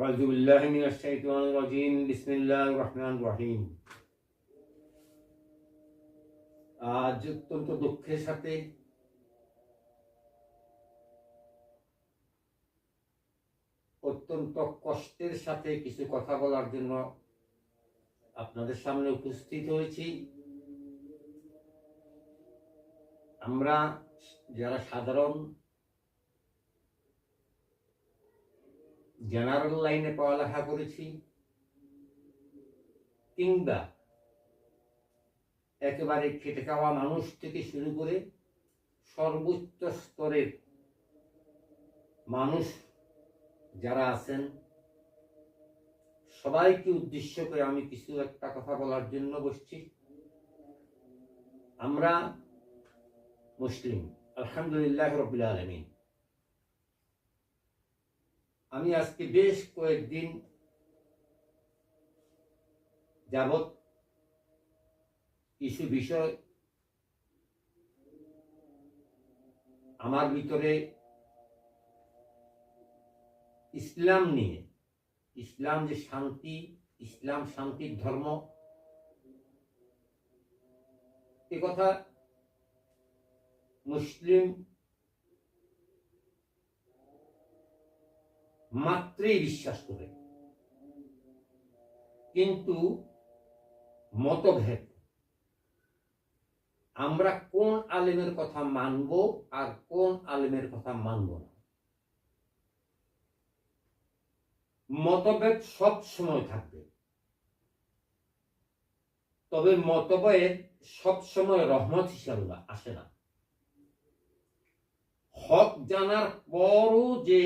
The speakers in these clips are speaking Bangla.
আউযু বিল্লাহি মিনাশ শাইতানির রাজীম। বিসমিল্লাহির রহমানির রহিম। আজ অত্যন্ত দুঃখের সাথে অত্যন্ত কষ্টের সাথে কিছু কথা বলার জন্য আপনাদের সামনে উপস্থিত হয়েছি। আমরা যারা সাধারণ জেনারেল লাইনে পড়ালেখা করেছি কিংবা একেবারে খেটে খাওয়া মানুষ থেকে শুরু করে সর্বোচ্চ স্তরের মানুষ যারা আছেন, সবাইকে উদ্দেশ্য করে আমি কিছু একটা কথা বলার জন্য বসছি। আমরা মুসলিম, আলহামদুলিল্লাহ রাব্বিল আলামিন। আমি আজকে বেশ কয়েকদিন যাবৎ কিছু বিষয় আমার ভিতরে ইসলাম নিয়ে, ইসলাম যে শান্তি, ইসলাম শান্তির ধর্ম, এ কথা মুসলিম মাত্রই বিশ্বাস করে, কিন্তু মতভেদ, আমরা কোন আলেমের কথা মানব আর কোন আলেমের কথা মানব না, মতভেদ সব সময় থাকবে। তবে মতভেদ সব সময় রহমত হিসাবে আসে না। হক জানার পরও যে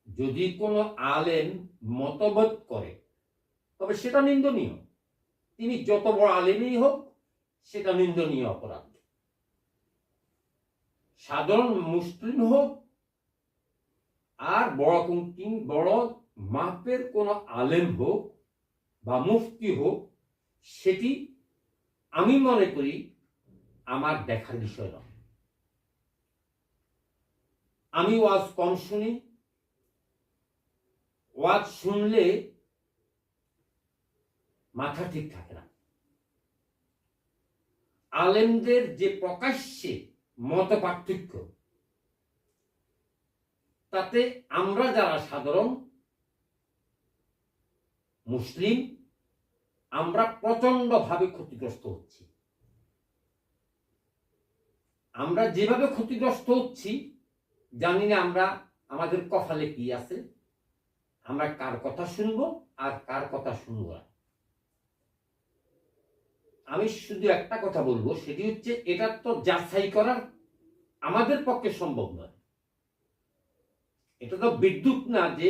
যদি কোনো আলেম মতভেদ করে তবে সেটা নিন্দনীয়। তিনি যত বড় আলেমই হোক, সেটা নিন্দনীয় অপরাধ। সাধারণ মুসলিম হোক আর বড় মাপের কোন আলেম হোক বা মুফতি হোক, সেটি আমি মনে করি আমার দেখার বিষয় নয়। আমি ওয়াজ কম শুনি, ওয়াজ শুনলে মাথা ঠিক থাকে না। আলেমদের যে প্রকাশ্যে মত পার্থক্য, তাতে আমরা যারা সাধারণ মুসলিম, আমরা প্রচন্ড ভাবে ক্ষতিগ্রস্ত হচ্ছি। আমরা যেভাবে ক্ষতিগ্রস্ত হচ্ছি জানি না আমরা আমাদের কপালে কি আছে, আমরা কার কথা শুনবো আর কার কথা শুনবো না। আমি শুধু একটা কথা বলবো, সেটি হচ্ছে এটা তো যাচাই করার আমাদের পক্ষে সম্ভব নয়। এটা তো বিদ্যুৎ না যে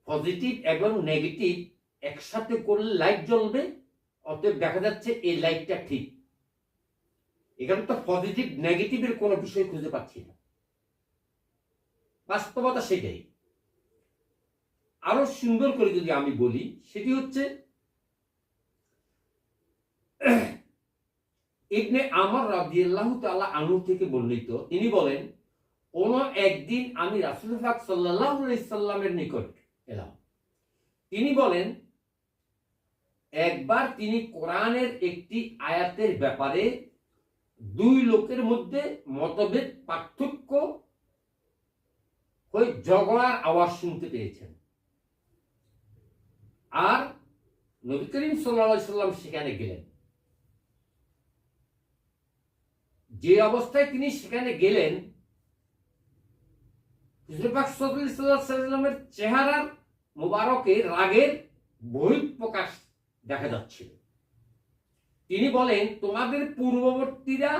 পজিটিভ এবং নেগেটিভ একসাথে করলে লাইট জ্বলবে, অতএব দেখা যাচ্ছে এই লাইটটা ঠিক। এখানে তো পজিটিভ নেগেটিভের কোনো বিষয় খুঁজে পাচ্ছি না। বাস্তবতা সেটাই। আরো সুন্দর করে যদি আমি বলি, সেটি হচ্ছে ইবনে আমর রাদিয়াল্লাহু তাআলা আনহু থেকে বর্ণিত। তিনি বলেন, কোন একদিন আমি রাসূল পাক সাল্লাল্লাহু আলাইহি সাল্লামের নিকট এলাম। তিনি বলেন, একবার তিনি কোরআনের একটি আয়াতের ব্যাপারে দুই লোকের মধ্যে মতভেদ পার্থক্য হয়ে ঝগড়ার আওয়াজ শুনতে পেয়েছেন। আর নবী করিম সাল্লাল্লাহু আলাইহি সাল্লাম সেখানে গেলেন। যে অবস্থায় তিনি সেখানে গেলেন, হুজুর পাক সাল্লাল্লাহু আলাইহি সাল্লামের চেহারার মুবারকে রাগের বহিঃপ্রকাশ দেখা যাচ্ছিল। তিনি বলেন, তোমাদের পূর্ববর্তীরা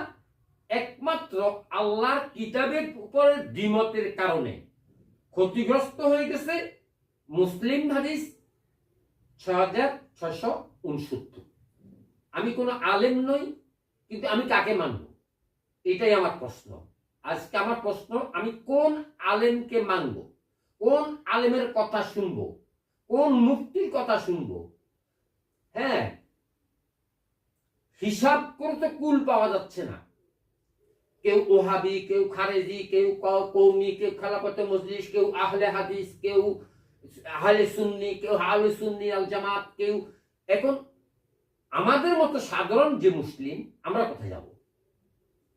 একমাত্র আল্লাহর কিতাবের উপরে দ্বিমতের কারণে ক্ষতিগ্রস্ত হয়ে গেছে। মুসলিম হাদিস 6669। আমি কোনো আলেম নই, কিন্তু আমি কাকে মানব, এটাই আমার প্রশ্ন। আজকে আমার প্রশ্ন, আমি কোন আলেমকে মানব, কোন আলেমের কথা শুনব, কোন মুফতির কথা শুনব? হ্যাঁ, হিসাব করে তো কুল পাওয়া যাচ্ছে না, কেউ ওহাবি, কেউ খারেজি, কেউ কৌমি, কেউ খেলাফতে মজলিস, কেউ আহলে হাদিস, কেউ আহলে সুন্নি, কেউ আহলে সুন্নি আল জামাত, কেউ। এখন আমাদের মতো সাধারণ যে মুসলিম, আমরা কোথায় যাব?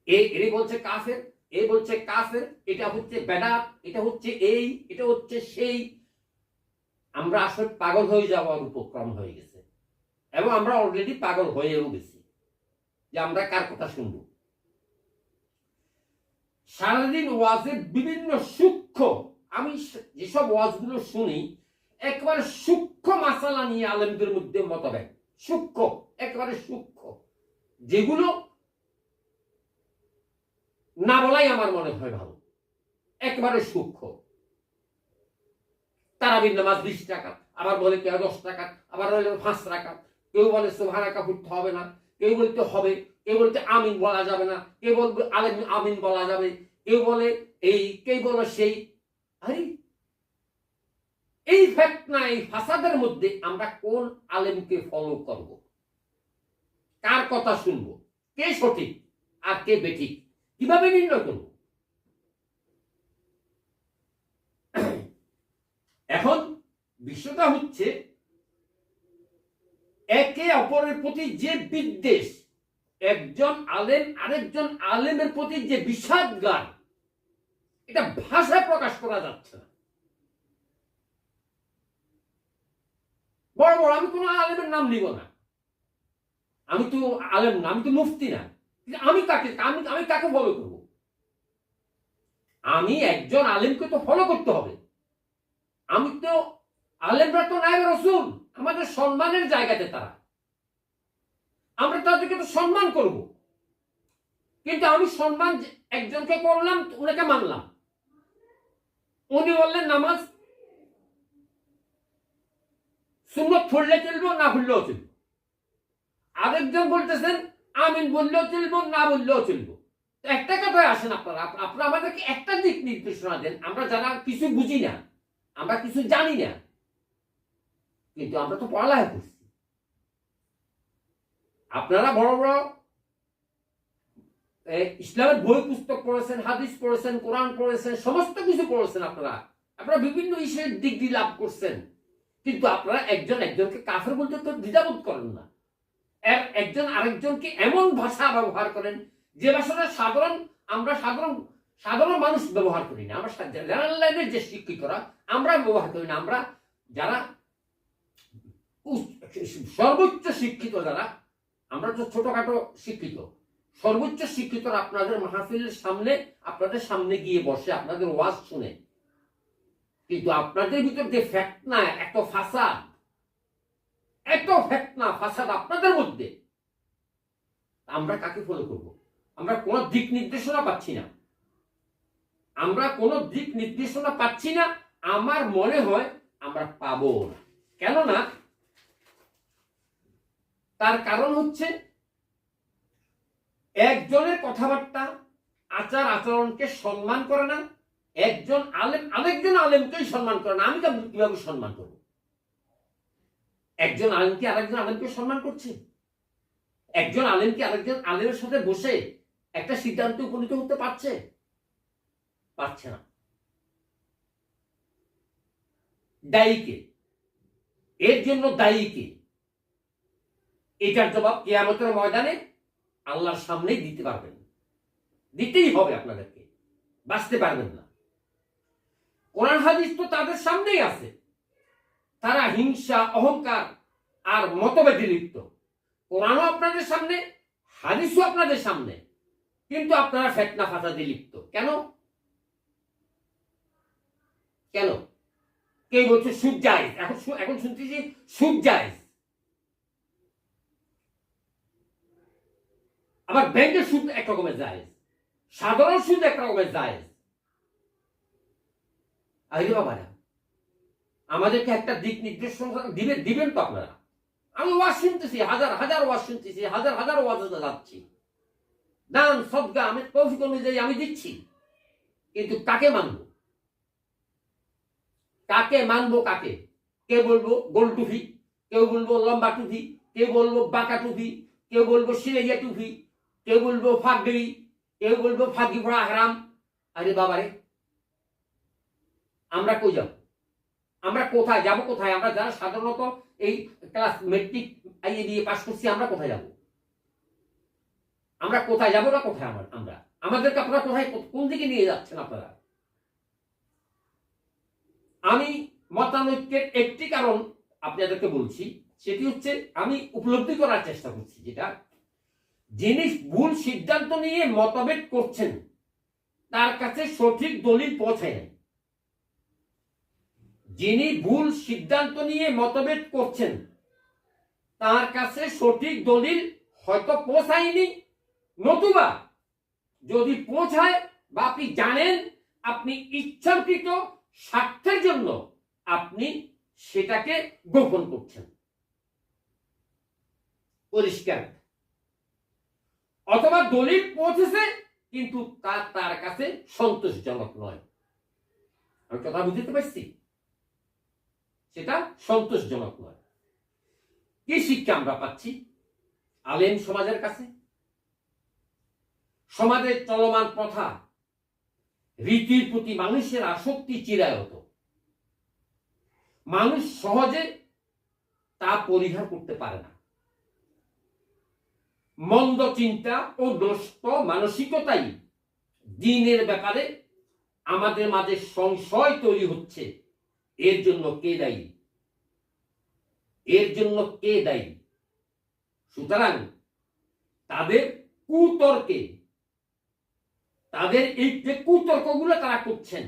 এ বলছে কাফের, এ বলছে কাফের, এটা হচ্ছে বেদাত, এটা হচ্ছে এই, এটা হচ্ছে সেই। আমরা আসলে পাগল হয়ে যাওয়ার উপক্রম হয়ে গেছে, এবং আমরা অলরেডি পাগল হয়েও গেছি যে আমরা কার কথা শুনবো। সারাদিন ওয়াজের বিভিন্ন সূক্ষ্ম, আমি যেসব ওয়াজগুলো শুনি একেবারে সূক্ষ্ম মাসালা নিয়ে আলেমদের মধ্যে মতভেদ, সূক্ষ্ম, একেবারে সূক্ষ্ম, যেগুলো না বলাই আমার মনে হয় ভালো, একেবারে সূক্ষ্ম। তারাবির নামাজ 20 টাকা, আবার বলে কেউ 10 টাকা, আবার বলে 5 টাকা, কেউ বলে সুবহানাকা পড়তে হবে না, কেউ বলতে হবে, কেউ বলতে আমিন বলা যাবে না, কেউ বলবে আমিন বলা যাবে, কেউ বলে এই, কেউ বলে সেই। আরে এই ফিতনা, এই ফাসাদের মধ্যে আমরা কোন আলেমকে ফলো করব? কার কথা শুনবো? কে সঠিক আর কে বেঠিক কিভাবে নির্ণয় করব? এখন বিষয়টা হচ্ছে একে অপরের প্রতি যে বিদ্বেষ, একজন আলেম আরেকজন আলেমের প্রতি যে বিষাদগান, এটা ভাষায় প্রকাশ করা যাচ্ছে না। বড় বড়, আমি কোনো আলেমের নাম নিব না, আমি তো আলেম না, আমি তো মুফতি না, আমি কাকে ফলো করব? আমি একজন আলেমকে তো ফলো করতে হবে। আমি তো, আলেমরা তো নায়েব রাসূল, আমাদের সম্মানের জায়গাতে তারা, আমরা তাদেরকে তো সম্মান করব। কিন্তু আমি সম্মান একজনকে করলাম, ওনাকে মানলাম, উনি বললেন নামাজ সুন্নত পড়লে চলবো, না পড়লেও চলবো। আরেকজন বলতেছেন আমিন বললেও চলবো, না বললেও চলবো। একটা কথায় আসেন, আপনারা আমাদেরকে একটা দিক নির্দেশনা দেন। আমরা যারা কিছু বুঝি না, আমরা কিছু জানি না, কিন্তু আমরা তো পড়ালেখা করছি। আপনারা বড় বড় ইসলামের বই পুস্তক পড়েছেন, হাদিস পড়েছেন, কোরআন পড়েছেন, সমস্ত কিছু পড়েছেন, আপনারা বিভিন্ন ইসের ডিগ্রি লাভ করছেন, কিন্তু আপনারা একজনকে কাফের বলতে তো দ্বিধাবোধ করেন না। একজন আরেকজনকে এমন ভাষা ব্যবহার করেন যে ভাষাটা সাধারণ মানুষ ব্যবহার করি না। আমরা জেনারেল লাইনের যে শিক্ষিতরা, আমরা ব্যবহার করি না। আমরা যারা সর্বোচ্চ শিক্ষিত, যারা, আমরা তো ছোটখাটো শিক্ষিত, সর্বোচ্চ শিক্ষিতরা আপনাদের মাহফিলের সামনে, আপনাদের সামনে গিয়ে বসে আপনাদের ওয়াজ শুনে, কিন্তু আপনাদের ভিতর যে ফিতনা, এত ফাসাদ আপনাদের মধ্যে, আমরা কাকে ফলো করব? আমরা কোনো দিক নির্দেশনা পাচ্ছি না, আমার মনে হয় আমরা পাবো না। কেননা তার কারণ হচ্ছে একজনের কথাবার্তা, আচার আচরণকে সম্মান করে না, একজন আলেম আরেকজন আলেমকেই সম্মান করে না। আমি কিভাবে সম্মান করব? একজন আলেমকে আরেকজন আলেমকে সম্মান করছে, একজন আলেমকে আরেকজন আলেমের সাথে বসে একটা সিদ্ধান্তে উপনীত হতে পারছে না। দায়ীকে, এর জন্য দায়ীকে, এটার জবাব কিয়ামতের ময়দানে আল্লাহর সামনেই দিতে পারবেন, দিতেই হবে আপনাদেরকে, বাঁচতে পারবেন না। কোরআন হাদিস তো তাদের সামনেই আছে, তারা হিংসা, অহংকার আর মতভেদে লিপ্ত। কোরআনও আপনাদের সামনে, হাদিসও আপনাদের সামনে, কিন্তু আপনারা ফিতনা ফাসাদে লিপ্ত। কেন? কেউ বলছে সুদ জায়েজ, এখন শুনতেছি সুদ জায়েজ, আবার ব্যাংকের সুদ এক রকমের জায়েজ, সাধারণ সুদ এক রকমের জায়েজ। আরে বাবারা, আমাদেরকে একটা দিক নির্দেশনা দিবেন তো আপনারা। আমি ওয়াজ শুনতেছি, হাজার ওয়াজ শুনতেছি, হাজার ওয়াজে যাচ্ছি, দান সদকা আমি তৌফিক অনুযায়ী আমি দিচ্ছি, কিন্তু কাকে মানবো? কাকে? কে বলবো গোল টুপি, কেউ বলবো লম্বা টুপি, কেউ বলবো বাঁকা টুপি, কেউ বলবো সিলেইয়া টুপি, কেউ বলবো ফাগড়ি, কেউ বলবো ফাঁকি পড়া হারাম। আরে বাবারে, আমরা কই যাব? আমরা কোথায় যাব? কোথায় আমরা যারা সাধারণত এই ক্লাস মেট্রিক আইএ দিয়ে পাস করছি, আমরা কোথায় যাব? আমরা কোথায় যাব না কোথায় আমরা আমাদেরকে আপনারা কোথায় কোন দিকে নিয়ে যাচ্ছেন আপনারা? আমি মতানৈক্যের একটি কারণ আপনাদেরকে বলছি, সেটি হচ্ছে আমি উপলব্ধি করার চেষ্টা করছি, যেটা যিনি ভুল সিদ্ধান্ত নিয়ে মতভেদ করছেন তার কাছে সঠিক দলিল পৌঁছায় নাই। যিনি ভুল সিদ্ধান্ত নিয়ে মতভেদ করছেন তার কাছে সঠিক দলিল হয়তো পৌঁছায়নি, নতুবা যদি পৌঁছায় বা আপনি জানেন, আপনি ইচ্ছাকৃত স্বার্থের জন্য আপনি সেটাকে গোপন করছেন, পরিষ্কার। অথবা দলিল পৌঁছেছে কিন্তু তার কাছে সন্তোষজনক নয়। আমি কথা বুঝতে পারছি? সেটা সন্তোষজনক নয়। কি শিক্ষা আমরা পাচ্ছি আলেম সমাজের কাছে? সমাজের চলমান প্রথা রীতির প্রতি মানুষের আসক্তি চিরায়ত, মানুষ সহজে তা পরিহার করতে পারে না। মন্দ চিন্তা ও নষ্ট মানসিকতাই দিনের ব্যাপারে আমাদের মাঝে সংশয় তৈরি হচ্ছে। এর জন্য কে দায়ী? এর জন্য কে দায়ী? সুতরাং তাদের কুতর্কে, তাদের এই যে কুতর্কগুলো তারা করছেন,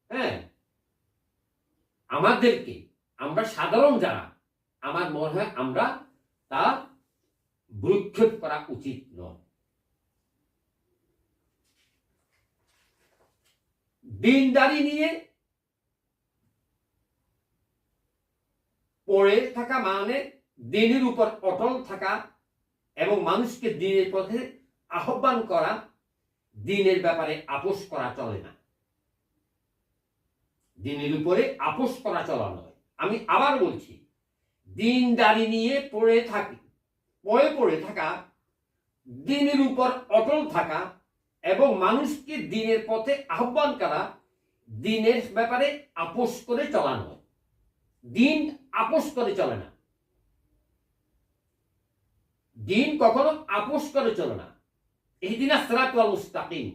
হ্যাঁ, আমাদেরকে, আমরা সাধারণ যারা, আমার মনে হয় আমরা তা ভ্রুক্ষেপ করা উচিত নয়। দিনদারি নিয়ে পড়ে থাকা মানে দিনের উপর অটল থাকা এবং মানুষকে দিনের পথে আহ্বান করা, দিনের ব্যাপারে আপোষ করা চলে না। দিনের উপরে আপোষ করা চলা নয়। আমি আবার বলছি, দিনদারি নিয়ে পড়ে থাকা, দিনের উপর অটল থাকা এবং মানুষকে দিনের পথে আহ্বান করা, দিনের ব্যাপারে আপোষ করে চলা নয়। দিন আপোষ করে চলে না, দিন কখনো আপোষ করে চলে না। ইহদিনা সিরাতাল মুস্তাকিম,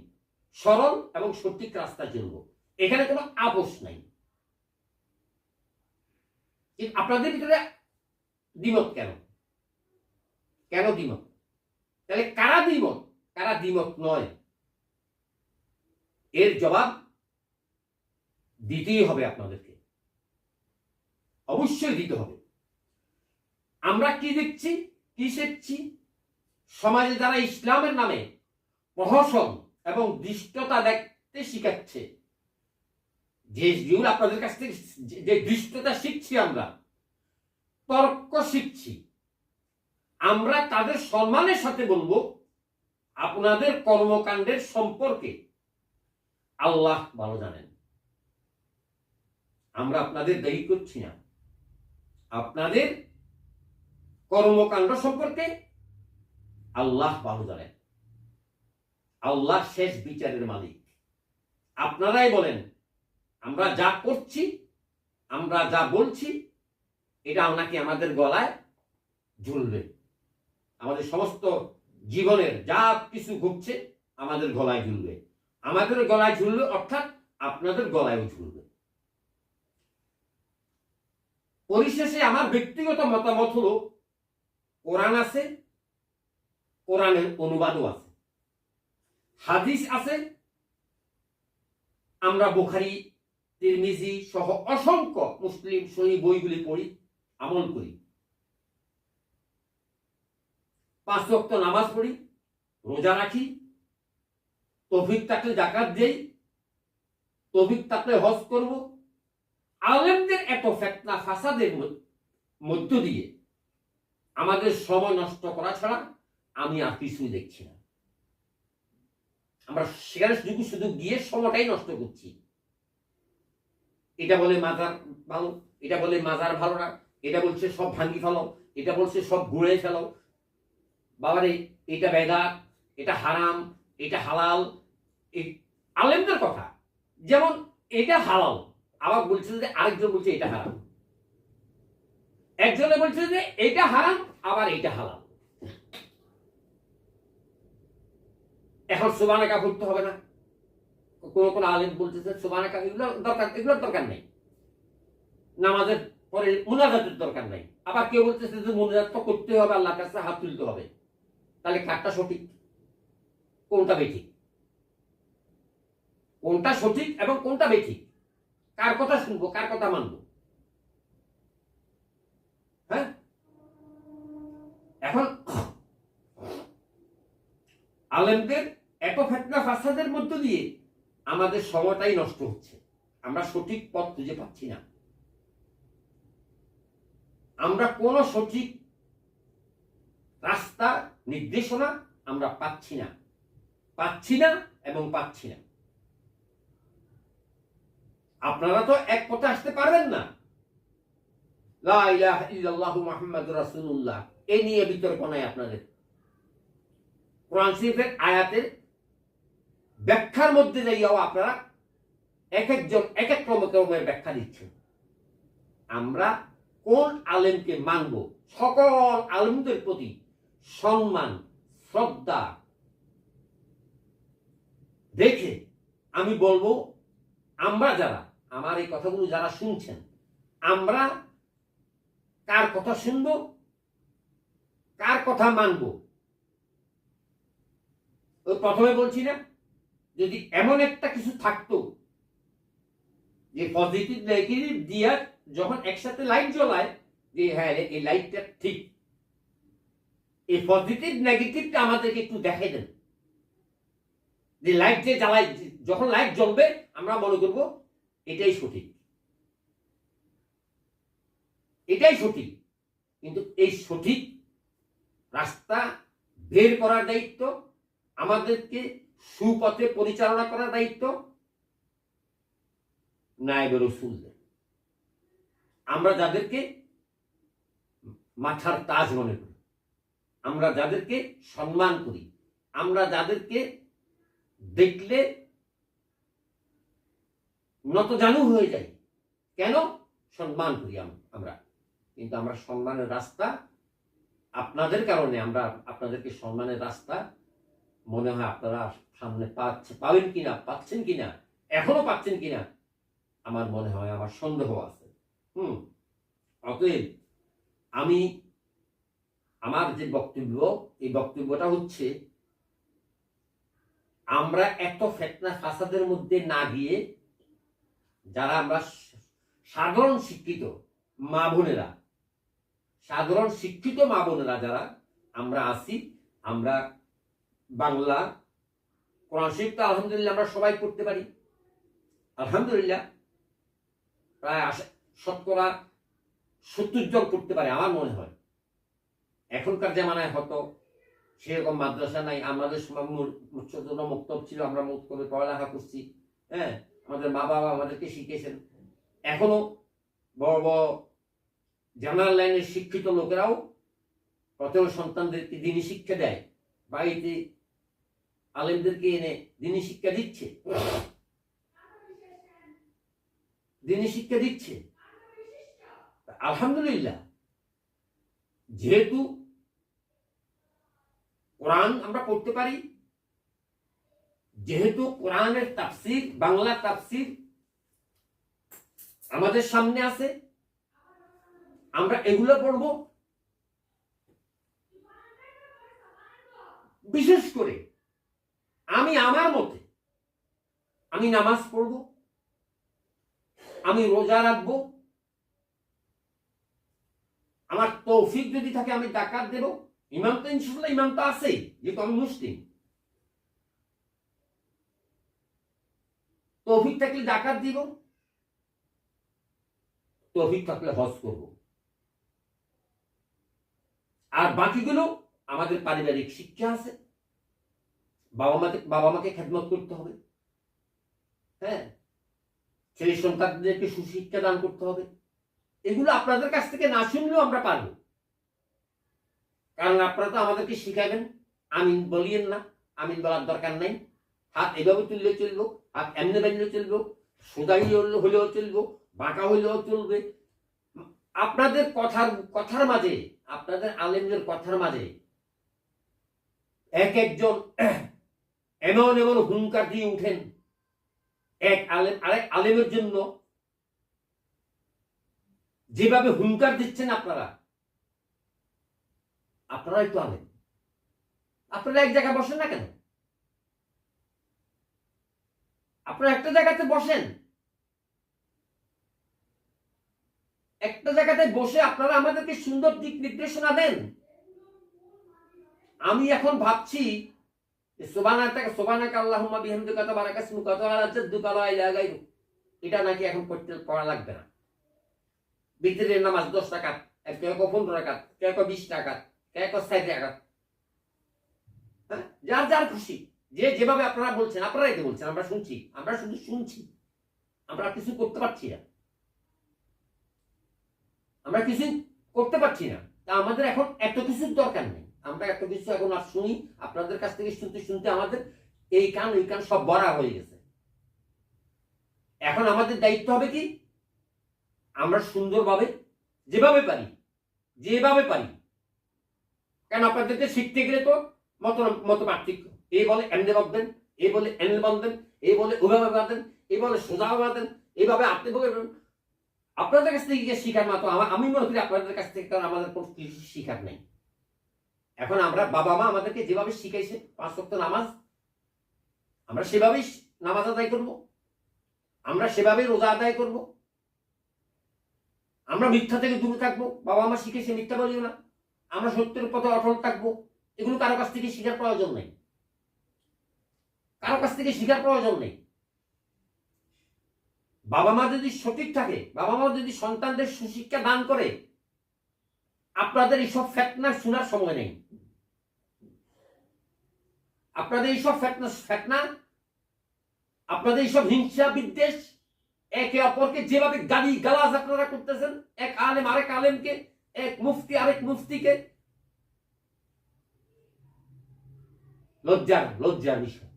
সরল এবং সঠিক রাস্তা চলব, এখানে কোনো আপোষ নাই। আপনাদের ভিতরে দ্বিমত কেন? কেন দ্বিমত? তাহলে কারা দ্বিমত, কারা দ্বিমত নয়, এর জবাব দিতেই হবে আপনাদেরকে, অবশ্যই দিতে হবে। আমরা কি দেখছি, কি শিখছি? সমাজে যারা ইসলামের নামে প্রহসন এবং দৃষ্টতা দেখতে শিখাচ্ছে, যেগুলো আপনাদের কাছ থেকে যে দৃষ্টতা শিখছি, আমরা তর্ক শিখছি, আমরা তাদের সম্মানের সাথে বলবো, আপনাদের কর্মকাণ্ডের সম্পর্কে আল্লাহ ভালো জানেন। আমরা আপনাদের দায়ী করছি না, আপনাদের কর্মকাণ্ড সম্পর্কে আল্লাহ ভালো জানেন। আল্লাহ শেষ বিচারের মালিক। আপনারাই বলেন, আমরা যা করছি, আমরা যা বলছি, এটা নাকি আমাদের গলায় ঝুলবে? আমাদের সমস্ত জীবনের যা কিছু ঘটছে আমাদের গলায় ঝুলবে। আমাদের গলায় ঝুলবে অর্থাৎ আপনাদের গলায়ও ঝুলবে। পরিশেষে আমার ব্যক্তিগত মতামত হলো, কোরআন আছে, কোরআনের অনুবাদও আছে, হাদিস আছে, আমরা বুখারী, তিরমিজি সহ অসংখ্য মুসলিম সহিহ বইগুলি পড়ি, আমল করি, 5 ওয়াক্ত নামাজ পড়ি, রোজা রাখি, তৌফিক থাকলে যাকাত দেই, তৌফিক থাকলে হজ করব। আলেমদের এত ফিতনা ফাসাদের মধ্য দিয়ে আমাদের সময় নষ্ট করা ছাড়া আমি আর কিছুই দেখছি না। আমরা সেখানে শুধু গিয়ে সময়টাই নষ্ট করছি। এটা বলে মাজার ভালো, এটা বলে মাজার ভালো না, এটা বলছে সব ভাঙ্গি ফেলো, এটা বলছে সব গুঁড়ে ফেলো, বাবারে এটা বেদাত, এটা হারাম, এটা হালাল, আলেমদের কথা, যেমন এটা হালাল, আবার বলছে যে আরেকজন বলছে এটা হারাম, একজনে বলছে যে এটা হারাম, আবার এটা হালাল। এখন সুবহানাকা পড়তে হবে না, কোন কোন আলেম বলতেছে সুবহানাকা, এগুলোর দরকার নেই, নামাজের পরে মুনাজাতের দরকার নাই। আবার কেউ বলতেছে যে মুনাজাত তো করতে হবে, আল্লাহর কাছে হাত তুলতে হবে। তাহলে কারটা সঠিক, কোনটা বেঠিক? কোনটা সঠিক এবং কোনটা বেঠিক? কার কথা শুনবো, কার কথা মানবো? হ্যাঁ, এখন আলেমদের এত ফিতনা ফাসাদের মধ্য দিয়ে আমাদের সময়টাই নষ্ট হচ্ছে, আমরা সঠিক পথ খুঁজে পাচ্ছি না, আমরা কোন সঠিক রাস্তা নির্দেশনা আমরা পাচ্ছি না এবং পাচ্ছি না। আপনারা তো এক পথে আসতে পারবেন না। লা ইলাহা ইল্লাল্লাহু মুহাম্মাদুর রাসূলুল্লাহ, এই নিয়ে বিতর্ক নাই আপনাদের। কোরআন শরীফের আয়াতের ব্যাখ্যার মধ্যে যাইয়াও আপনারা এক একজন এক এক ক্রমের ব্যাখ্যা দিচ্ছেন। আমরা কোন আলেমকে মানব? সকল আলেমদের প্রতি সম্মান শ্রদ্ধা দেখে আমি বলবো, আমরা যারা, আমার এই কথাগুলো যারা শুনছেন, আমরা কার কথা শুনবো, কার কথা মানব? ওই প্রথমে বলছি না, যদি এমন একটা কিছু থাকতো যে পজিটিভ নেগেটিভ দিয়া যখন একসাথে লাইট জ্বলায়, যে হ্যাঁ এই লাইটটা ঠিক, এই পজিটিভ নেগেটিভটা আমাদেরকে একটু দেখাই দেন। যে লাইট যে জ্বালায়, যখন লাইট জ্বলবে আমরা মনে করব এটাই সঠিক, এটাই সঠিক। কিন্তু এই সঠিক রাস্তা বের করার দায়িত্ব, আমাদেরকে সুপথে পরিচালনা করার দায়িত্ব নায়েবে রাসূলদের। আমরা যাদেরকে মাথার তাজ মনে করি, আমরা যাদেরকে সম্মান করি, আমরা যাদেরকে দেখলে নতজানু হয়ে যাই, কেন? সম্মান করি আমরা। কিন্তু আমরা সম্মানের রাস্তা, আপনাদের কারণে আমরা আপনাদেরকে সম্মানের রাস্তা মনে হয় আপনারা সামনে পাবেন কিনা, পাচ্ছেন কিনা, এখনো পাচ্ছেন কিনা, আমার মনে হয়, আমার সন্দেহ আছে। অতএব আমি আমার যে বক্তব্য, এই বক্তব্যটা হচ্ছে, আমরা এত ফিতনা ফাসাদের মধ্যে না গিয়ে, যারা আমরা সাধারণ শিক্ষিত মা বোনেরা, সাধারণ শিক্ষিত মা বোনেরা যারা আমরা আছি, আমরা বাংলা কোরআন শরীফ তো আলহামদুলিল্লাহ আমরা সবাই পড়তে পারি, আলহামদুলিল্লাহ প্রায় শতকরা 70 জন পড়তে পারে আমার মনে হয়। এখনকার জামানায় হয়তো সেরকম মাদ্রাসা নাই, আমাদের সময় মুক্তব ছিল, আমরা মুক্তবে পড়ালেখা করছি। হ্যাঁ, আমাদের মা বাবা আমাদেরকে শিখিয়েছেন। এখনো বড় বড় জেনারেল লাইনের শিক্ষিত লোকেরাও প্রথম সন্তানদেরকে দিনী শিক্ষা দেয়, বাড়িতে আলেমদেরকে এনে দিনী শিক্ষা দিচ্ছে, দিনী শিক্ষা দিচ্ছে। আলহামদুলিল্লাহ, যেহেতু কোরআন আমরা পড়তে পারি, যেহেতু কোরআনের তাফসীর, বাংলা তাফসীর আমাদের সামনে আছে, আমরা এগুলো পড়ব। বিশেষ করে আমি আমার মতে, আমি নামাজ পড়ব, আমি রোজা রাখবো, আমার তৌফিক যদি থাকে আমি যাকাত দেব। ইমাম তো ইনশাআল্লাহ ইমাম তো আছেই, যেহেতু আমি মুসলিম, তৌফিক থাকলে যাকাত দিব, তৌফিক থাকলে হজ করব। আর বাকিগুলো আমাদের পারিবারিক শিক্ষা আছে, বাবা মাকে খেদমত করতে হবে, হ্যাঁ, ছেলে সন্তানদেরকে সুশিক্ষা দান করতে হবে। এগুলো আপনাদের কাছ থেকে না শুনলেও আমরা পারবো, কারণ আপনারা তো আমাদেরকে শিখাবেন, আমিন বলিয়েন না, আমিন বলার দরকার নেই। হাত এভাবে তুললে চলবো, হাত এমনি বানলে চলবো, সোজাই হলেও চলবো, বাঁকা হইলেও চলবে। আপনাদের কথার মাঝে, আপনাদের আলেমদের কথার মাঝে এক একজন এমন এমন হুঙ্কার দিয়ে উঠেন, এক আলেম আরেক আলেমের জন্য যেভাবে হুঙ্কার দিচ্ছেন আপনারাই তো আলেম, আপনারা এক জায়গায় বসেন না কেন? আপনারা একটা জায়গাতে বসেন, একটা জায়গাতে বসে আপনারা আমাদেরকে সুন্দর দিক নির্দেশনা দেন। আমি এখন ভাবছি এটা নাকি এখন পড়া লাগবে না। বিতরের নামাজ 10 রাকাত, কেউ 15 রাকাত, কেউ 20 রাকাত, কেউ 60 রাকাত, যার যার খুশি, যে যেভাবে আপনারা বলছেন, আপনারাই তো বলছেন, আমরা শুনছি, আমরা শুধু শুনছি, আমরা কিছু করতে পারছি না, আমরা কিছু করতে পারছি না। তা আমাদের এখন এত কিছুর দরকার নেই, আমরা এত কিছু এখন আর শুনি, আপনাদের কাছ থেকে শুনতে শুনতে আমাদের এই কান ওই কান সব ভরা হয়ে গেছে। এখন আমাদের দায়িত্ব হবে কি, আমরা সুন্দরভাবে যেভাবে পারি, কেন আপনাদেরকে শিখতে গেলে তো মত পার্থক্য, এই বলে এমনি বাঁধবেন, এই বলে এমনি বাঁধবেন, এই বলে ওইভাবে বাঁধেন, এই বলে সোজাভাবে বাঁধেন, এইভাবে আপনি আপনাদের কাছ থেকে শিখার মতো আমি মনে করি আপনাদের কাছ থেকে, কারণ আমাদের কোনো কিছু শিখার নেই। এখন আমরা বাবা মা আমাদেরকে যেভাবে শিখাইছে 5 ওয়াক্ত নামাজ, আমরা সেভাবেই নামাজ আদায় করব, আমরা সেভাবেই রোজা আদায় করব, আমরা মিথ্যা থেকে দূরে থাকবো, বাবা মা শিখেছে মিথ্যা বলিও না, আমরা সত্যের পথে অটল থাকবো। এগুলো কারো কাছ থেকে শিখার প্রয়োজন নেই, কারো কাছ থেকে শিখার প্রয়োজন নেই। বাবা মা যদি সঠিক থাকে, বাবা মা যদি সন্তানদের সুশিক্ষা দান করে, আপনাদের এইসব ফেতনা শোনার সময় নেই, আপনাদের এইসব ফেতনা, আপনাদের এইসব হিংসা বিদ্বেষ, একে অপরকে যেভাবে গালি গালাজ আপনারা করতেছেন, এক আলেম আরেক আলেমকে, এক মুফতি আরেক মুফতিকে, লজ্জার বিষয়।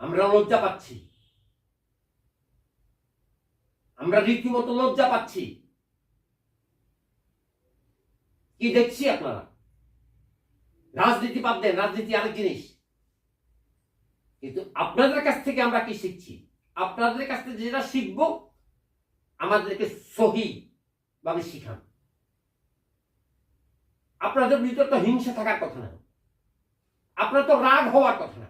আমরা লজ্জা পাচ্ছি, আমরা রীতিমতো লজ্জা পাচ্ছি। কি দেখছি আপনারা? রাজনীতি বাদ দেন, রাজনীতি আরেক জিনিস, কিন্তু আপনাদের কাছ থেকে আমরা কি শিখছি? আপনাদের কাছ থেকে যেটা শিখবো, আমাদেরকে সহি ভাবে শিখান। আপনাদের ভিতরে তো হিংসা থাকার কথা না, আপনার তো রাগ হওয়ার কথা না।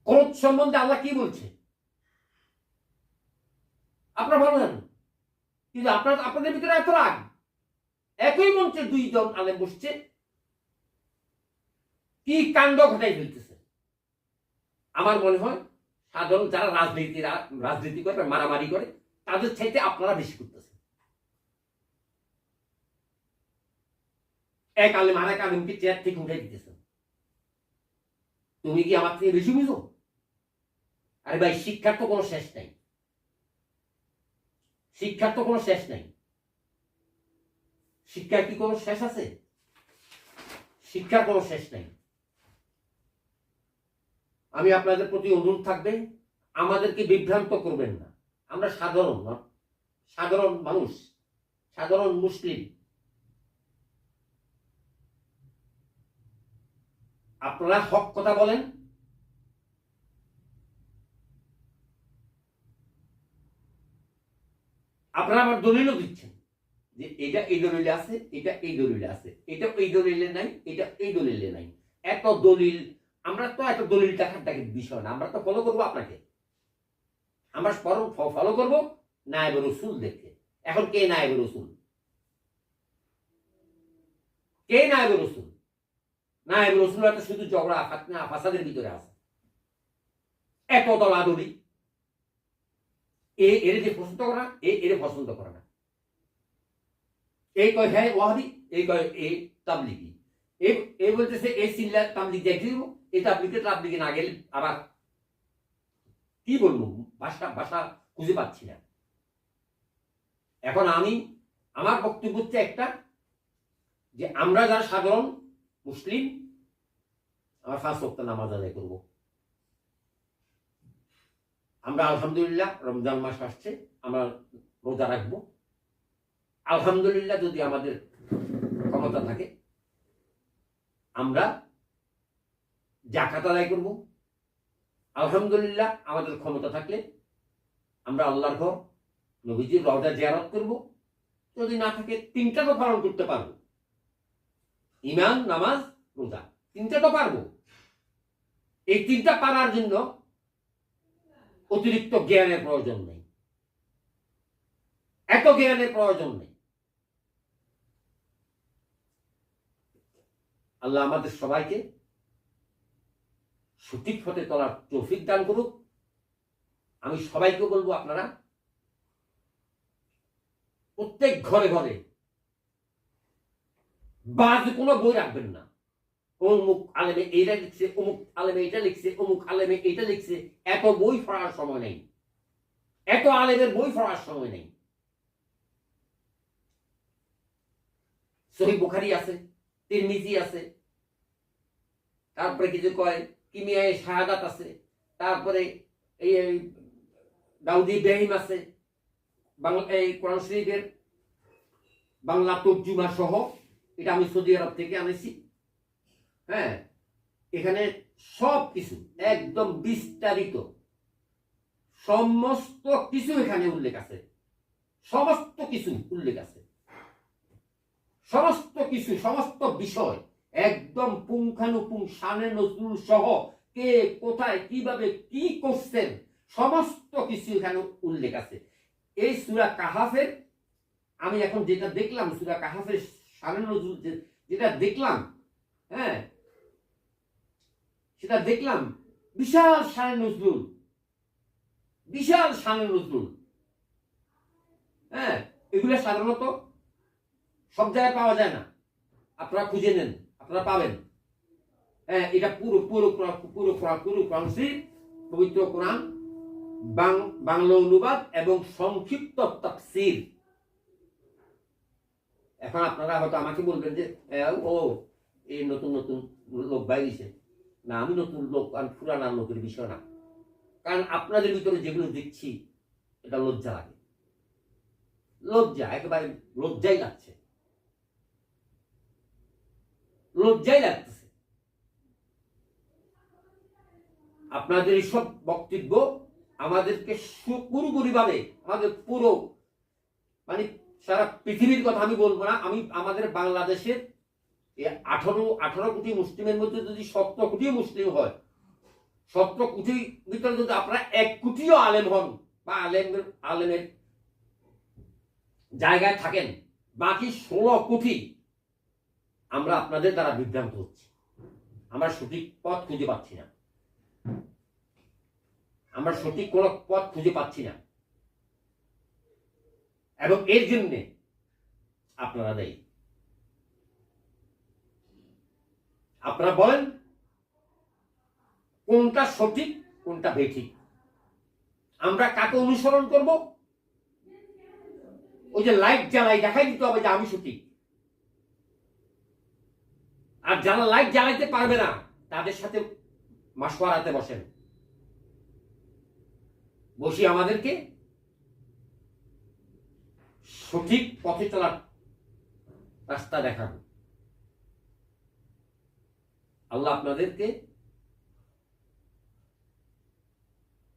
ক্রোধ সম্বন্ধে আল্লাহ কি বলছে আপনারা ভালো জানেন, কিন্তু আপনাদের ভিতরে এত রাগ। একই মঞ্চে 2 জন আলেম বসছে, কি কাণ্ড ঘটাই ফেলতেছে। আমার মনে হয় সাধারণ যারা রাজনীতি করে, মারামারি করে, তাদের চাইতে আপনারা বেশি করতেছেন। এক আলেম আরেক আলেমকে চেয়ার থেকে উঠে দিতেছেন। তুমি কি আমার থেকে বেশি বুঝো? আরে ভাই, শিক্ষার তো কোনো শেষ নাই, শিক্ষার তো কোনো শেষ নাই। শিক্ষার কি কোনো শেষ আছে? শিক্ষার কোনো শেষ নাই। আমি আপনাদের প্রতি অনুরোধ থাকবে, আমাদেরকে বিভ্রান্ত করবেন না। আমরা সাধারণ মানুষ, সাধারণ মুসলিম। আপনারা হক কথা বলেন, আপনারা আমার দলিলও দিচ্ছেন যে এটা এই দলিলে আছে, এটা এই দলিলে আছে, এটা এই দলিলে নাই, এটা এই দলিলে নাই। এত দলিল, আমরা তো এত দলিল দেখার বিষয় না, আমরা তো ফলো করবো আপনাকে, আমরা ফলো করবো নায়েবে রাসূল দেখে। এখন কে নায়েবে রাসূল? কে নায়েবে রাসূল? নায়েবে রাসূল তো শুধু ঝগড়া ফাসাদের ভিতরে আছে, এত দলাদলি, এর যে পছন্দ করা, এর পছন্দ করে না, এই কয় হ্যাঁ ওয়াহাবি, এই কয় এই তাবলিগি, এই বলতেছে এই সিল্লা তাবলিগ দেখে দিব, এই তাবলিগে না গেলে আবার কি বলবো, ভাষা খুঁজে পাচ্ছি না। এখন আমার বক্তব্য হচ্ছে একটা, যে আমরা যারা সাধারণ মুসলিম আমরা 5 ওয়াক্ত নামাজ আদায় করব। আমরা আলহামদুলিল্লাহ রমজান মাস আসছে, আমরা রোজা রাখবো। আলহামদুলিল্লাহ যদি আমাদের ক্ষমতা থাকে আমরা যাকাত আদায় করব। আলহামদুলিল্লাহ আমাদের ক্ষমতা থাকলে আমরা আল্লাহর ঘর নবীজির রওজা জিয়ারত করব। যদি না থাকে 3টা তো পালন করতে পারবো, ঈমান, নামাজ, রোজা, 3টা তো পারবো। এই 3টা পারার জন্য অতিরিক্ত জ্ঞানের প্রয়োজন নেই, এত জ্ঞানের প্রয়োজন নেই। আল্লাহ আমাদের সবাইকে সঠিক পথে চলার তৌফিক দান করুক। আমি সবাইকে বলবো আপনারা প্রত্যেক ঘরে ঘরে বাজ কোনো বই রাখবেন না। অমুক আলেমে এইটা লিখছে, অমুক আলেমে এটা লিখছে, অমুক আলেমে এটা লিখছে। এত বই পড়ার সময় নেই, এত আলেমের বই পড়ার সময় নেই। সহিহ বুখারী আছে, তিরমিজি আছে, তারপরে কিছু কয় কিমিয়ায়ে শাহাদাত আছে, তারপরে এই দাউদি ইব্রাহিম আছে, বাংলা এই কোরআন শরীফের বাংলা তর্জুমা সহ। এটা আমি সৌদি আরব থেকে আনেছি। হ্যাঁ, এখানে সব কিছু একদম বিস্তারিত সমস্ত কিছু এখানে উল্লেখ আছে, সমস্ত কিছু উল্লেখ আছে, সমস্ত কিছু, সমস্ত বিষয় একদম পুঙ্খানুপুঙ্খ শানে নজরুল সহ কে কোথায় কিভাবে কি করছেন সমস্ত কিছু এখানে উল্লেখ আছে। এই সূরা কাহাফের আমি এখন যেটা দেখলাম, সূরা কাহাফের শানে নজরুল যেটা দেখলাম, হ্যাঁ সেটা দেখলাম বিশাল শানে নজরুল, বিশাল শানে নজরুল। হ্যাঁ, এগুলো সাধারণত সব জায়গায় পাওয়া যায় না, আপনারা খুঁজে নেন, আপনারা পাবেন। হ্যাঁ, এটা পুরো পুরো পুরো পুরো কোরআন শরীফ, পবিত্র কোরআন, বাংলা অনুবাদ এবং সংক্ষিপ্ত তাফসীর। এখন আপনারা হয়তো আমাকে বলবেন যে ও এই নতুন নতুন লোক বাইরেছে না। আমি নতুন লোক আর পুরানা লোকের বিষয় না, কারণ আপনাদের ভিতরে যেগুলো দেখছি এটা লজ্জা লাগে, লজ্জা, একেবারে লজ্জাই লাগছে, লজ্জাই লাগতেছে। আপনাদের এইসব বক্তব্য আমাদেরকে পুরোপুরিভাবে, আমাদের পুরো মানে সারা পৃথিবীর কথা আমি বলবো না, আমি আমাদের বাংলাদেশের 18 কোটি মুসলিমের মধ্যে যদি 17 কোটি মুসলিম হয়, 17 কোটির ভিতরে যদি আপনারা 1 কোটিও আলেম হন বা আলেমের জায়গায় থাকেন, বাকি 16 কোটি আমরা আপনাদের দ্বারা বিভ্রান্ত হচ্ছি। আমরা সঠিক পথ খুঁজে পাচ্ছি না, আমরা সঠিক কোন পথ খুঁজে পাচ্ছি না, এবং এর জন্য আপনারা দায়ী। আপনারা বলেন কোনটা সঠিক কোনটা বেঠিক, আমরা কাকে অনুসরণ করব? ওই যে লাইট জ্বালাই দেখাই দিতে হবে যে আমি সঠিক। আর যারা লাইট জ্বালাইতে পারবে না তাদের সাথে মাশওয়ারাতে বসেন, বসি আমাদেরকে সঠিক পথে চলার রাস্তা দেখাবো। আল্লাহ আপনাদেরকে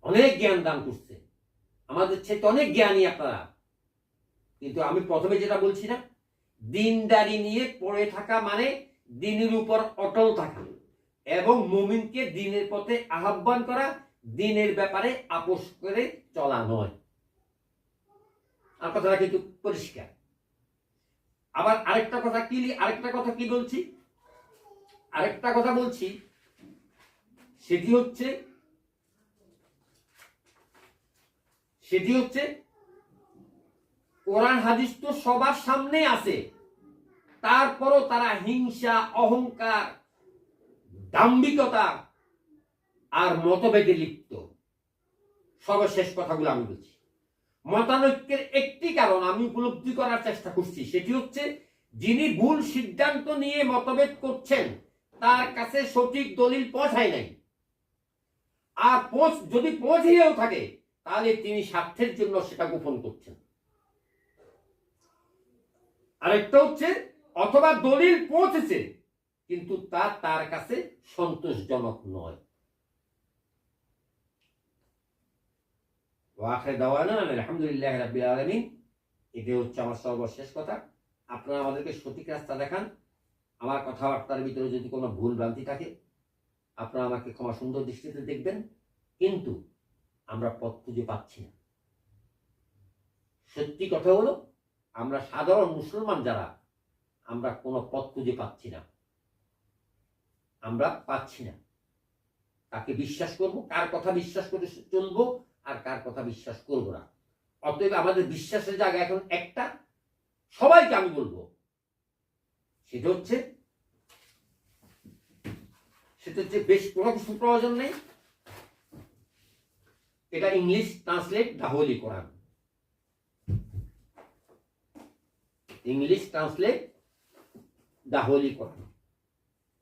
অনেক জ্ঞান দান করছে, আমাদের চেয়ে অনেক জ্ঞানী আপনারা। কিন্তু আমি প্রথমে যেটা বলছি না, দিনদারি নিয়ে পড়ে থাকা মানে দিনের উপর অটল থাকা এবং মুমিনকে দিনের পথে আহ্বান করা, দিনের ব্যাপারে আপোষ করে চলা নয়। আর কথাটা কিন্তু পরিষ্কার। আবার আরেকটা কথা কি বলছি, আরেকটা কথা বলছি, সেটি হচ্ছে কোরআন হাদিস তো সবার সামনে আছে, তারপরও তারা হিংসা, অহংকার, দাম্ভিকতা আর মতভেদে লিপ্ত। সর্বশেষ কথাগুলো আমি বলছি। মতানৈক্যের একটি কারণ আমি উপলব্ধি করার চেষ্টা করছি, সেটি হচ্ছে যিনি ভুল সিদ্ধান্ত নিয়ে মতভেদ করছেন তার কাছে সঠিক দলিল পৌঁছায় নাই, আর যদি পৌঁছেও থাকে তাহলে তিনি স্বার্থের জন্য সেটা গোপন করছেন। আরেকটা হচ্ছে অথবা দলিল পৌঁছেছে কিন্তু তার কাছে সন্তোষজনক নয়। আলহামদুলিল্লাহ রাব্বিল আলামিন। এটা হচ্ছে আমার সর্বশেষ কথা। আপনারা আমাদেরকে সঠিক রাস্তা দেখান। আমার কথাবার্তার ভিতরে যদি কোনো ভুল ভ্রান্তি থাকে আপনারা আমাকে ক্ষমা সুন্দর দৃষ্টিতে দেখবেন, কিন্তু আমরা পথ খুঁজে পাচ্ছি না। সত্যি কথা হলো আমরা সাধারণ মুসলমান যারা আমরা কোনো পথ খুঁজে পাচ্ছি না, আমরা পাচ্ছি না। কাকে বিশ্বাস করব, কার কথা বিশ্বাস করে চলবো আর কার কথা বিশ্বাস করব না। অতএব আমাদের বিশ্বাসের জায়গা এখন একটা, সবাইকে আমি বলবো, সেটা হচ্ছে বেশ কোনো কিছু প্রয়োজন নেই। এটা ইংলিশ ট্রান্সলেট দা হোলি কোরআন। ইংলিশ ট্রান্সলেট দা হোলি কোরআন।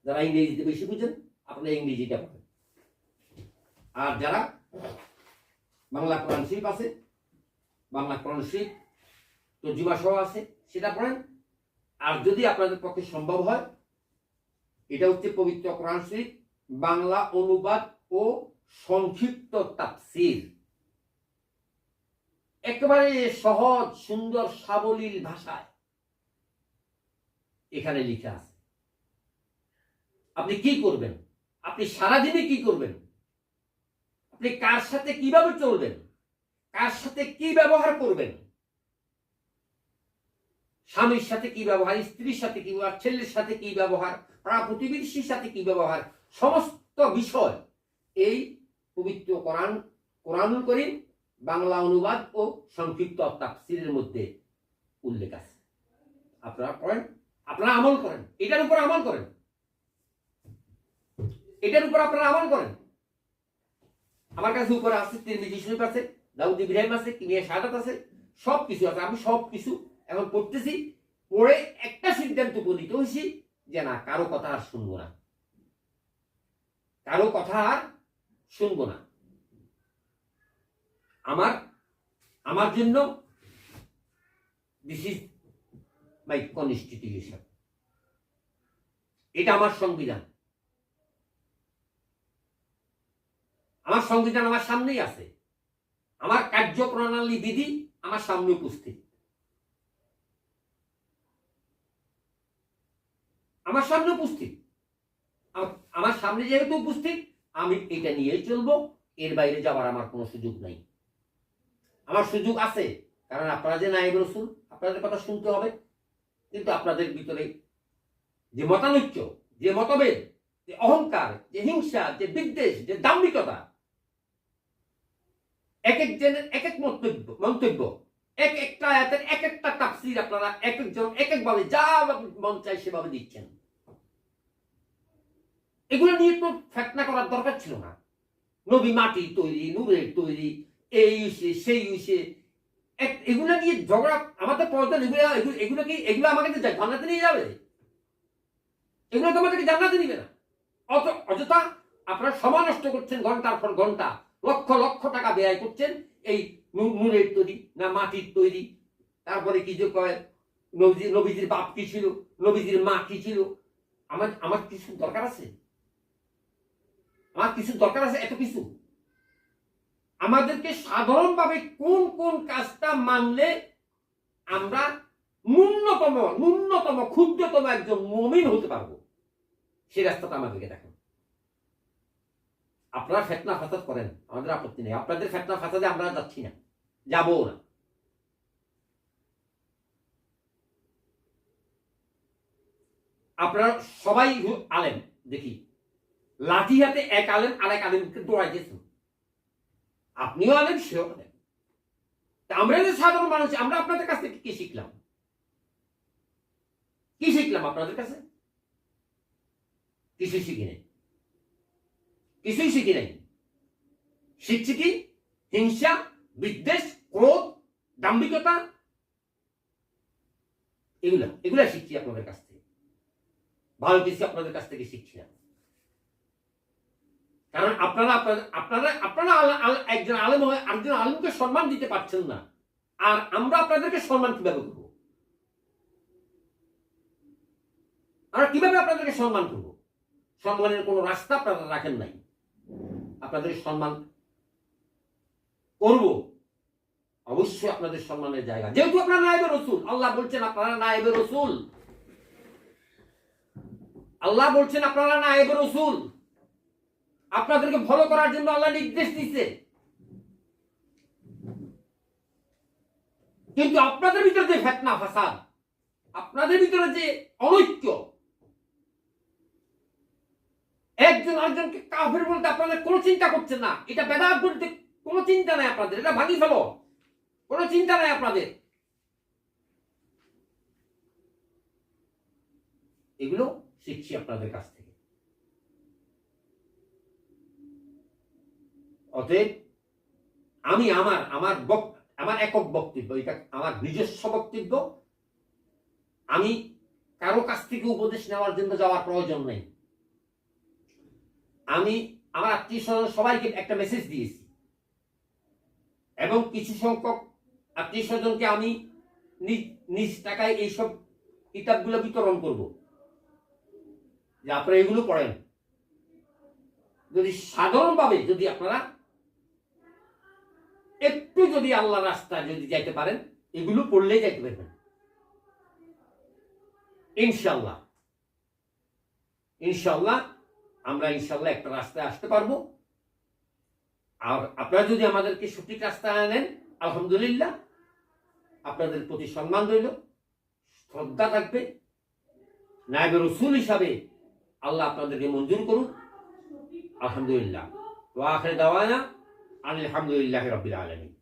যারা ইংরেজিতে বেশি বুঝেন আপনারা ইংরেজিটা পড়েন, আর যারা বাংলা কোরআন শরীফ আছে, বাংলা কোরআন শরীফ তর্জমা সহ আছে, সেটা পড়েন। আর যদি আপনাদের পক্ষে সম্ভব হয়, এটা হচ্ছে পবিত্র কোরআন শরীফ বাংলা অনুবাদ ও সংক্ষিপ্ত তাফসীর, একেবারে সহজ সুন্দর সাবলীল ভাষায় এখানে লিখা আছে। আপনি কি করবেন, আপনি সারাদিনে কি করবেন, আপনি কার সাথে কিভাবে চলবেন, কার সাথে কি ব্যবহার করবেন, স্বামীর সাথে কি ব্যবহার, স্ত্রীর সাথে কি ব্যবহার, ছেলের সাথে কি ব্যবহার, পাড়া প্রতিবেশীর সাথে কি ব্যবহার, সমস্ত বিষয় এই পবিত্র কোরআনুল কারীম বাংলা অনুবাদ ও সংক্ষিপ্ত তাফসীরের মধ্যে উল্লেখ আছে। আপনারা পড়েন, আপনারা আমল করেন, এটার উপর আমল করেন, এটার উপর আপনারা আমল করেন। আমার কাছে উপরে আছে তিরমিজি শরীফ আছে, দাউদ ইব্রাহিম আছে, কিমিয়া শাহাদাত আছে, সব কিছু আছে। আমি সব কিছু এখন পড়তেছি, পড়ে একটা সিদ্ধান্ত উপনীত হয়েছি যে না, কারো কথা আর শুনবো না, কারো কথা আর শুনবো না। আমার জন্য দিস ইজ মাই কনস্টিটিউশন, এটা আমার সংবিধান। আমার সংবিধান আমার সামনেই আছে, আমার কার্যপ্রণালী বিধি আমার সামনে উপস্থিত, আমার সামনে উপস্থিত। আমার সামনে যেহেতু উপস্থিত, আমি এটা নিয়েই চলবো, এর বাইরে যাওয়ার আমার কোনো সুযোগ নাই। আমার সুযোগ আছে, কারণ আপনারা যে নায়েব রাসূল, আপনাদের কথা শুনতে হবে, কিন্তু আপনাদের ভিতরে যে মতানৈক্য, যে মতভেদ, যে অহংকার, যে হিংসা, যে বিদ্বেষ, যে দাম্ভিকতা, এক একজনের এক এক মন্তব্য, এক একটা আয়াতের এক একটা তাফসীর আপনারা এক একজন এক একভাবে যা মন চায় সেভাবে দিচ্ছেন। এগুলো নিয়ে তো ফেতনা করার দরকার ছিল না। নবী মাটি তৈরি, নূরের তৈরি, এই ইস্যে সেই ইস্যে, এগুলো নিয়ে ঝগড়া আমাদের প্রয়োজন। এগুলো আমাকে জান্নাতে নিয়ে যাবে? এগুলো তোমাদেরকে জান্নাতে নিবে না। অযথা আপনারা সময় নষ্ট করছেন, ঘন্টার পর ঘন্টা, লক্ষ লক্ষ টাকা ব্যয় করছেন এই নূরের তৈরি না মাটির তৈরি, তারপরে কি যে কয় নবীজির বাপ কি ছিল, নবীজির মা কি ছিল। আমার কিছু দরকার আছে? আমার কিছু দরকার আছে? এত কিছু? আমাদেরকে সাধারণভাবে কোন কোন কাজটা মানলে আমরা ন্যূনতম ক্ষুদ্রতম একজন মুমিন হতে পারবো, সেই রাস্তাটা আমাদেরকে দেখেন। আপনারা ফিতনা ফাসাদ করেন, আমাদের আপত্তি নেই। আপনাদের ফিতনা ফাসাদে আমরা যাচ্ছি না, যাবো না। আপনারা সবাই আলেম, দেখি লাঠি হাতে এক আলেম আরেক আলেমকে দৌড়াইতেছেন। আপনিও আলেম, সেও আলেম। আমরা যে সাধারণ মানুষ, আমরা আপনাদের কাছ থেকে কি শিখলাম? কি শিখলাম আপনাদের কাছে? কিছুই শিখি নাই, কিছুই শিখি নাই। শিখছি কি? হিংসা, বিদ্বেষ, ক্রোধ, দাম্ভিকতা, এগুলা শিখছি আপনাদের কাছ থেকে, ভালো কিছু আপনাদের কাছ থেকে শিখছি না। কারণ আপনারা আপনারা আপনারা একজন আলেম হয়ে আরেকজন আলেমকে সম্মান দিতে পারছেন না, আর আমরা আপনাদেরকে সম্মান কিভাবে করবো? আমরা কিভাবে আপনাদেরকে সম্মান করবো? সম্মানের কোনো রাস্তা আপনারা রাখেন নাই। আপনাদের সম্মান করব, অবশ্যই আপনাদের সম্মানের জায়গা, যেহেতু আপনারা নায়েবে রসুল। আল্লাহ বলছেন আপনারা নায়েবে রসুল, আল্লাহ বলছেন আপনারা নায়েবে রসুল। আপনাদেরকে ফলো করার জন্য আল্লাহ নির্দেশ দিচ্ছে। কিন্তু আপনাদের ভিতরে যে ফিতনা ফাসাদ, আপনাদের ভিতরে যে অনৈক্য, একজন আরেকজনকে কাফের বলতে আপনাদের কোনো চিন্তা করছেন না, এটা বেদাত বলতে কোনো চিন্তা নাই আপনাদের, এটা ভাঙি ফেলো, কোনো চিন্তা নাই আপনাদের। এগুলো শিখছি আপনাদের কাছ থেকে। অতএব আমি আমার একক বক্তব্য, এটা আমার নিজস্ব বক্তব্য। আমি কারো কাছ থেকে উপদেশ নেওয়ার জন্য যাওয়ার প্রয়োজন নেই। আমি আমার আত্মীয় স্বজন সবাইকে একটা মেসেজ দিয়েছি, এবং কিছু সংখ্যক আত্মীয় স্বজনকে আমি নিজ টাকায় এইসব কিতাবগুলো বিতরণ করব, যে আপনারা এগুলো পড়েন। যদি সাধারণভাবে যদি আপনারা একটু যদি আল্লাহ রাস্তায় যদি যাইতে পারেন, এগুলো পড়লেই যাইতে পারবেন ইনশাল্লাহ। ইনশাল্লাহ আমরা ইনশাল্লাহ একটা রাস্তায় আসতে পারবো। আর আপনারা যদি আমাদেরকে সঠিক রাস্তায় আনেন, আলহামদুলিল্লাহ, আপনাদের প্রতি সম্মান রইল, শ্রদ্ধা থাকবে। নায়েবে রসুল হিসাবে আল্লাহ আপনাদেরকে মঞ্জুর করুন, আলহামদুলিল্লাহ। ওয়া আখির দাওয়ানা আলহামদুলিল্লাহি রাব্বিল আলামিন।